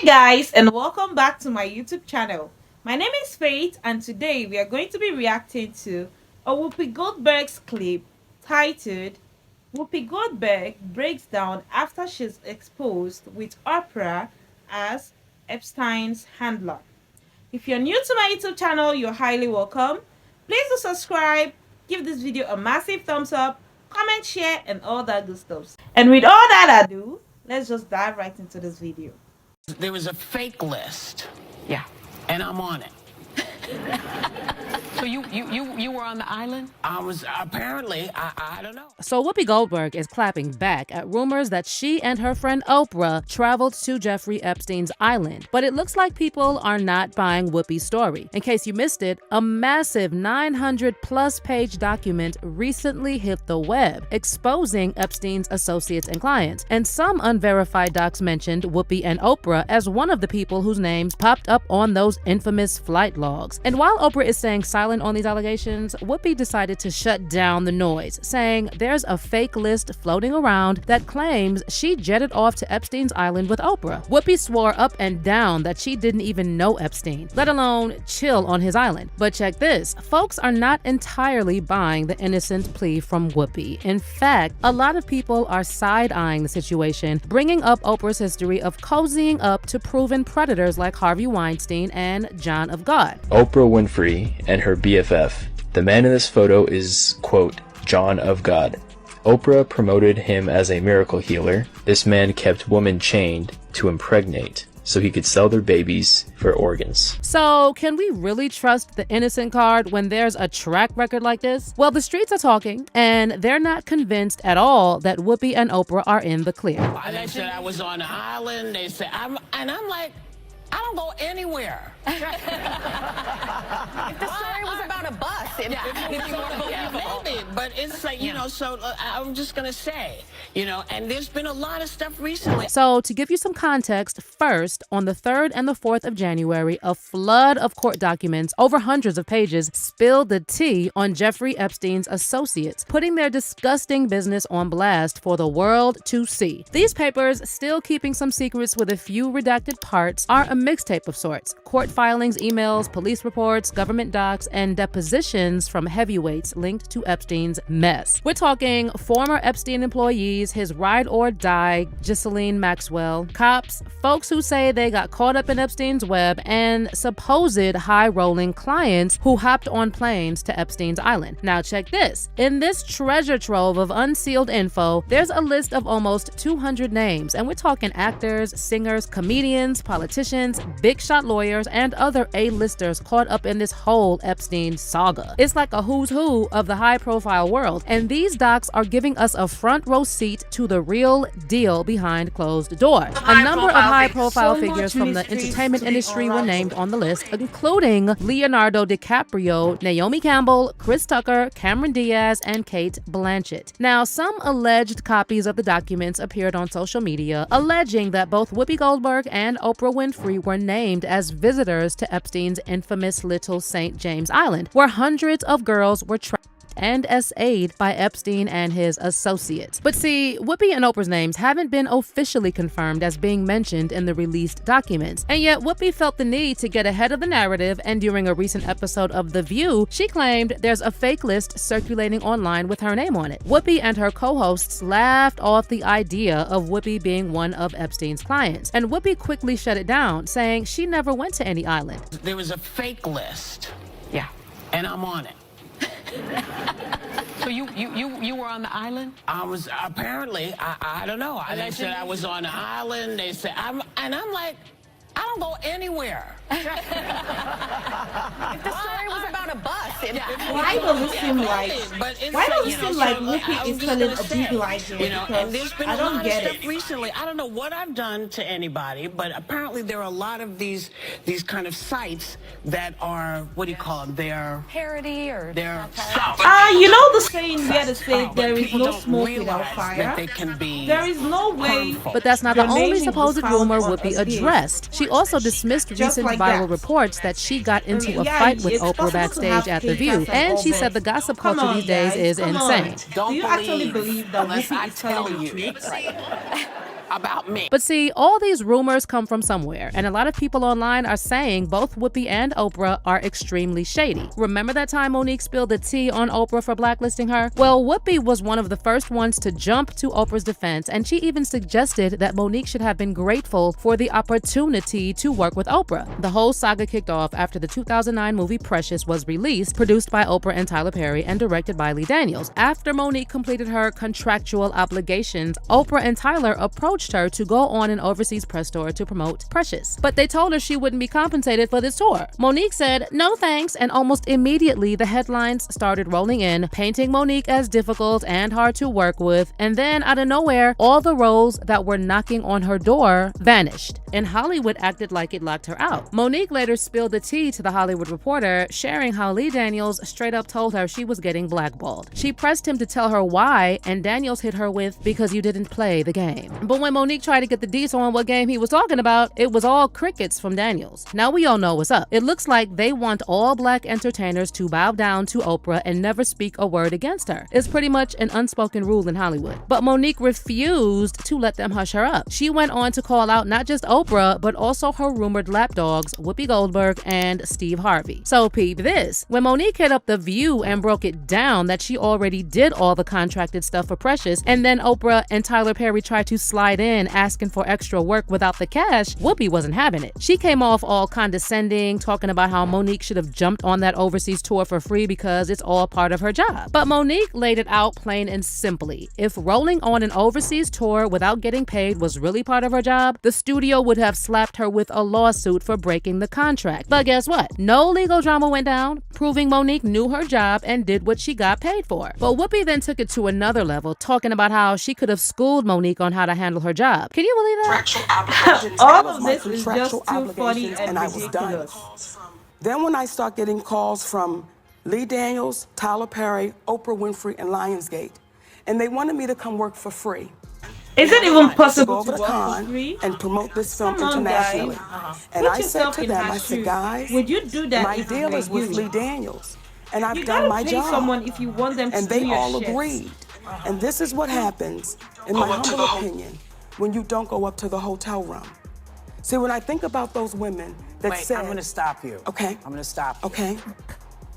Hi guys, and welcome back to my YouTube channel. My name is Faith, and today we are going to be reacting to a Whoopi Goldberg's clip titled Whoopi Goldberg breaks down after she's exposed with Oprah as Epstein's handler. If you're new to my YouTube channel, you're highly welcome. Please do subscribe, give this video a massive thumbs up, comment, share, and all that good stuff. And with all that ado, let's just dive right into this video. There was a fake list. Yeah. And I'm on it. So you were on the island? I was apparently, I don't know. So Whoopi Goldberg is clapping back at rumors that she and her friend Oprah traveled to Jeffrey Epstein's island. But it looks like people are not buying Whoopi's story. In case you missed it, a massive 900-plus page document recently hit the web, exposing Epstein's associates and clients. And some unverified docs mentioned Whoopi and Oprah as one of the people whose names popped up on those infamous flight logs. And while Oprah is staying silent on these allegations, Whoopi decided to shut down the noise, saying there's a fake list floating around that claims she jetted off to Epstein's island with Oprah. Whoopi swore up and down that she didn't even know Epstein, let alone chill on his island. But check this, folks are not entirely buying the innocent plea from Whoopi. In fact, a lot of people are side-eyeing the situation, bringing up Oprah's history of cozying up to proven predators like Harvey Weinstein and John of God. Oprah Winfrey and her BFF. The man in this photo is, quote, John of God. Oprah promoted him as a miracle healer. This man kept women chained to impregnate so he could sell their babies for organs. So, can we really trust the innocent card when there's a track record like this? Well, the streets are talking, and they're not convinced at all that Whoopi and Oprah are in the clear. They said I was on the island. They said, I'm like, I don't go anywhere. If the story was about a bus, maybe. But it's like, you know, so I'm just going to say, you know, and there's been a lot of stuff recently. So to give you some context, first, on the 3rd and the 4th of January, a flood of court documents, over hundreds of pages, spilled the tea on Jeffrey Epstein's associates, putting their disgusting business on blast for the world to see. These papers, still keeping some secrets with a few redacted parts, are a mixtape of sorts. Court filings, emails, police reports, government docs, and depositions from heavyweights linked to Epstein's mess. We're talking former Epstein employees, his ride or die, Ghislaine Maxwell, cops, folks who say they got caught up in Epstein's web, and supposed high-rolling clients who hopped on planes to Epstein's island. Now check this. In this treasure trove of unsealed info, there's a list of almost 200 names, and we're talking actors, singers, comedians, politicians, big shot lawyers, and other A-listers caught up in this whole Epstein saga. It's like a who's who of the high-profile world, and these docs are giving us a front row seat to the real deal behind closed doors. A number of high-profile figures from the entertainment industry were named on the list, including Leonardo DiCaprio, Naomi Campbell, Chris Tucker, Cameron Diaz, and Kate Blanchett. Now, some alleged copies of the documents appeared on social media, alleging that both Whoopi Goldberg and Oprah Winfrey were named as visitors to Epstein's infamous Little St. James Island, where hundreds of girls were trapped and SA'd by Epstein and his associates. But see, Whoopi and Oprah's names haven't been officially confirmed as being mentioned in the released documents. And yet Whoopi felt the need to get ahead of the narrative, and during a recent episode of The View, she claimed there's a fake list circulating online with her name on it. Whoopi and her co-hosts laughed off the idea of Whoopi being one of Epstein's clients, and Whoopi quickly shut it down, saying she never went to any island. There was a fake list. Yeah. And I'm on it. So you were on the island? I was apparently, I don't know. They said I was on the island. They said, I'm like, I don't go anywhere. If the story was about a bus, Why does it seem like Whoopi is telling a big lie here? You know, and there's Because been I a lot don't of get stuff it. recently. I don't know what I've done to anybody, but apparently there are a lot of these kind of sites that are, what do you call them? They're parody or they're You know the saying where they say there is people no don't smoke realize without fire? that they can be There is no way. harmful. But that's not the Your only name supposed was found rumor on Whoopi a list. addressed. She also dismissed recent like viral that. reports that she got into a Yeah, fight with it's Oprah possible to backstage have at The cake View, and and all she that. said the gossip Come culture on, these days guys, is come on. insane. Don't Do you actually believe that unless Whoopi I is telling tell the you. truth? about me. But see, all these rumors come from somewhere, and a lot of people online are saying both Whoopi and Oprah are extremely shady. Remember that time Monique spilled the tea on Oprah for blacklisting her? Well, Whoopi was one of the first ones to jump to Oprah's defense, and she even suggested that Monique should have been grateful for the opportunity to work with Oprah. The whole saga kicked off after the 2009 movie Precious was released, produced by Oprah and Tyler Perry and directed by Lee Daniels. After Monique completed her contractual obligations, Oprah and Tyler approached her to go on an overseas press tour to promote Precious. But they told her she wouldn't be compensated for this tour. Monique said, "No thanks," and almost immediately the headlines started rolling in, painting Monique as difficult and hard to work with, and then out of nowhere, all the roles that were knocking on her door vanished, and Hollywood acted like it locked her out. Monique later spilled the tea to The Hollywood Reporter, sharing how Lee Daniels straight up told her she was getting blackballed. She pressed him to tell her why, and Daniels hit her with, "Because you didn't play the game." But when Monique tried to get the deets on what game he was talking about, it was all crickets from Daniels. Now we all know what's up. It looks like they want all black entertainers to bow down to Oprah and never speak a word against her. It's pretty much an unspoken rule in Hollywood. But Monique refused to let them hush her up. She went on to call out not just Oprah, but also her rumored lapdogs, Whoopi Goldberg and Steve Harvey. So peep this. When Monique hit up The View and broke it down that she already did all the contracted stuff for Precious, and then Oprah and Tyler Perry tried to slide in asking for extra work without the cash, Whoopi wasn't having it. She came off all condescending, talking about how Monique should have jumped on that overseas tour for free because it's all part of her job. But Monique laid it out plain and simply. If rolling on an overseas tour without getting paid was really part of her job, the studio would have slapped her with a lawsuit for breaking the contract. But guess what? No legal drama went down, proving Monique knew her job and did what she got paid for. But Whoopi then took it to another level, talking about how she could have schooled Monique on how to handle her job. Can you believe that? All of this is just too funny and ridiculous. Then when I start getting calls from Lee Daniels, Tyler Perry, Oprah Winfrey, and Lionsgate, and they wanted me to come work for free. Is it even possible to to go over work to for Cannes free? and promote this film Come on, guys. internationally? And Put I said yourself to in them, her I said, shoes. guys, Would you do that my if deal you is were with you? Lee Daniels, and I've You done gotta my pay job. someone if you want them to And do they your all shit. agreed. And this is what happens, in my humble opinion, when you don't go up to the hotel room. See, when I think about those women that Wait, said... I'm gonna stop you. Okay. I'm gonna stop you. Okay.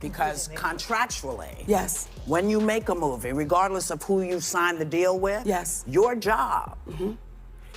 Because contractually, Yes. when you make a movie, regardless of who you sign the deal with, Yes. your job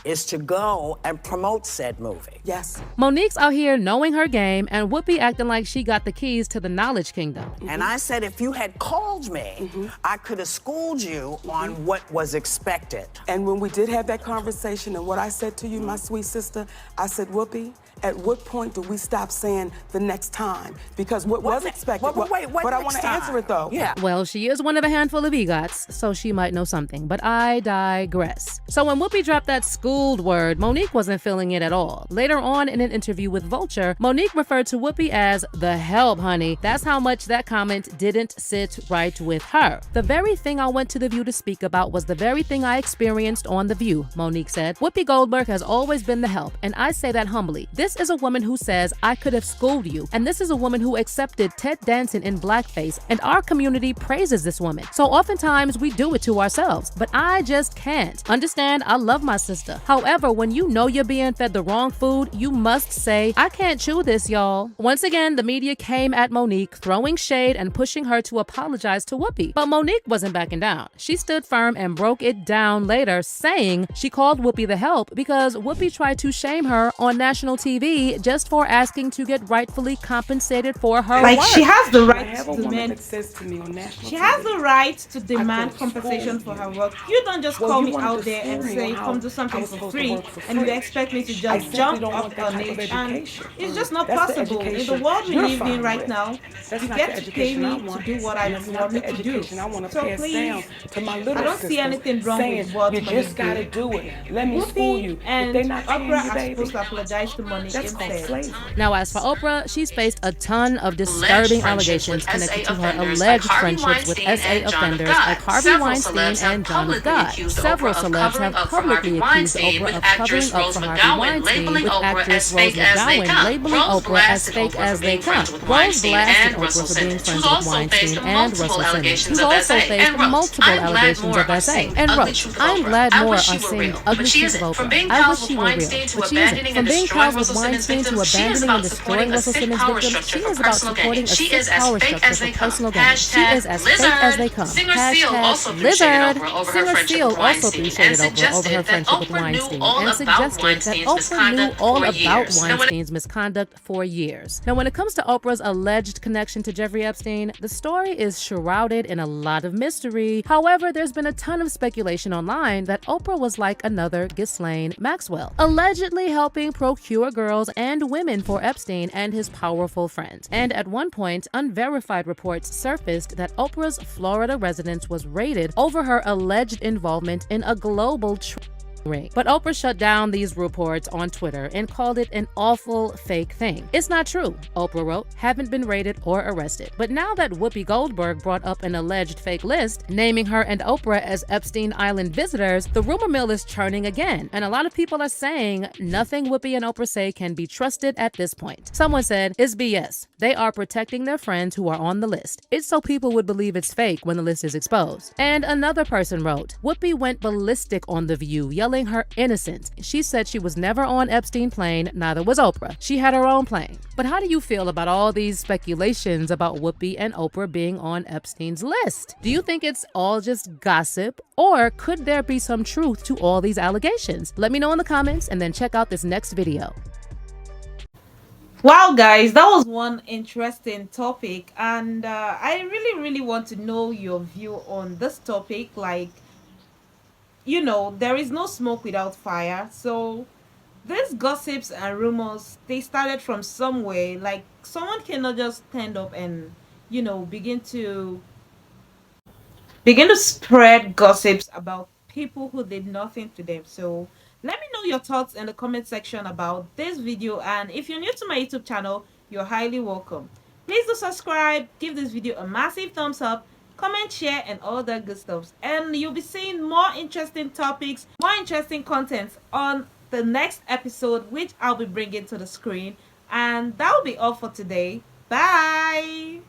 is to go and promote said movie. Yes. Monique's out here knowing her game, and Whoopi acting like she got the keys to the knowledge kingdom. And I said, if you had called me, I could have schooled you on what was expected. And when we did have that conversation, and what I said to you, my sweet sister, I said, Whoopi, at what point do we stop saying the next time? Because what was expected... Wait, but I next want to time? answer it, though. Yeah. Well, she is one of a handful of EGOTs, so she might know something, but I digress. So when Whoopi dropped that schooled word, Monique wasn't feeling it at all. Later on in an interview with Vulture, Monique referred to Whoopi as the help, honey. That's how much that comment didn't sit right with her. The very thing I went to The View to speak about was the very thing I experienced on The View, Monique said. Whoopi Goldberg has always been the help, and I say that humbly. This is a woman who says, I could have schooled you, and this is a woman who accepted Ted Danson in blackface, and our community praises this woman. So oftentimes we do it to ourselves, but I just can't. Understand, I love my sister. However, when you know you're being fed the wrong food, you must say, I can't chew this, y'all. Once again, the media came at Monique, throwing shade and pushing her to apologize to Whoopi. But Monique wasn't backing down. She stood firm and broke it down later, saying she called Whoopi the help because Whoopi tried to shame her on national TV just for asking to get rightfully compensated for her Like work. she has the right have to a woman demand. that says to me on national She has TV, the right to demand could compensation school for her you. work. You don't just Well, call you me wanted out to there and school me say, on how come do I something was for supposed to free, work for and you free. expect me to I just simply jump don't off want that on type of it. And education. it's just not That's the possible. In the education world we you're live in fine right with. now, That's you not get the to pay education I me to want. do what I And that's not want me the to do. education I want to So pass please, down to my little I don't see sisters, anything wrong saying, with what you Monique just got to did. do it. Let me school you. Whoopi If and they're not paying Oprah you, are baby, supposed to apologize to Monique that's called instead. slavery. Now, as for Oprah, she's faced a ton of disturbing allegations connected to her alleged friendships with SA offenders like Harvey Weinstein and John of God. Several celebs have publicly accused Oprah with of actress covering up Rose for Harvey McGowan, Weinstein, labeling with Oprah actress as Rose fake as they McGowan come. labeling Rose Oprah as blasted fake Oprah as for they being come. friends with Rose Weinstein blasted and Oprah Russell for being Simmons, friends who's with also faced Weinstein and multiple Russell Simmons, allegations who's of also SA, faced and wrote, multiple "I'm glad allegations more of are SA, seeing the and ugly wrote, truth of I'm Oprah. glad I more wish are she were seeing real, the but ugly she truth of isn't. From Oprah. being I pals wish with she were real, Weinstein to but she isn't. abandoning From and being destroying pals with Russell Simmons' Weinstein to victims, she is abandoning and about supporting destroying a Russell sick Simmons' power victims, structure she for is about personal gain. supporting a She sick is as power fake structure as for they come. personal gain. She is Hashtag as fake as they Lizard. come. Singer Seal also Hashtag three shaded Lizard. Oprah over her Singer friendship Seal with also Weinstein and three-shaded Oprah over her suggested that friendship with Oprah knew Weinstein all and about suggested that Weinstein's Oprah knew misconduct all for about years. Now, when Weinstein's misconduct for years. Now, when it comes to Oprah's alleged connection to Jeffrey Epstein, the story is shrouded in a lot of mystery. However, there's been a ton of speculation online that Oprah was like another Ghislaine Maxwell, allegedly helping procure girls and women for Epstein and his powerful friends. And at one point, unverified reports surfaced that Oprah's Florida residence was raided over her alleged involvement in a global ring. But Oprah shut down these reports on Twitter and called it an awful fake thing. It's not true, Oprah wrote, haven't been raided or arrested. But now that Whoopi Goldberg brought up an alleged fake list, naming her and Oprah as Epstein Island visitors, the rumor mill is churning again. And a lot of people are saying nothing Whoopi and Oprah say can be trusted at this point. Someone said, it's BS. They are protecting their friends who are on the list. It's so people would believe it's fake when the list is exposed. And another person wrote, Whoopi went ballistic on The View, yelling her innocence. She said she was never on Epstein's plane, neither was Oprah. She had her own plane. But how do you feel about all these speculations about Whoopi and Oprah being on Epstein's list? Do you think it's all just gossip, or could there be some truth to all these allegations? Let me know in the comments and then check out this next video. Wow, guys, that was one interesting topic, and I really want to know your view on this topic. Like, there is no smoke without fire. So these gossips and rumors, they started from somewhere. Like, someone cannot just stand up and, begin to spread gossips about people who did nothing to them. So let me know your thoughts in the comment section about this video, and if you're new to my YouTube channel, you're highly welcome. Please do subscribe, give this video a massive thumbs up, comment, share, and all that good stuff, and you'll be seeing more interesting topics, more interesting contents on the next episode, which I'll be bringing to the screen. And that will be all for today. Bye.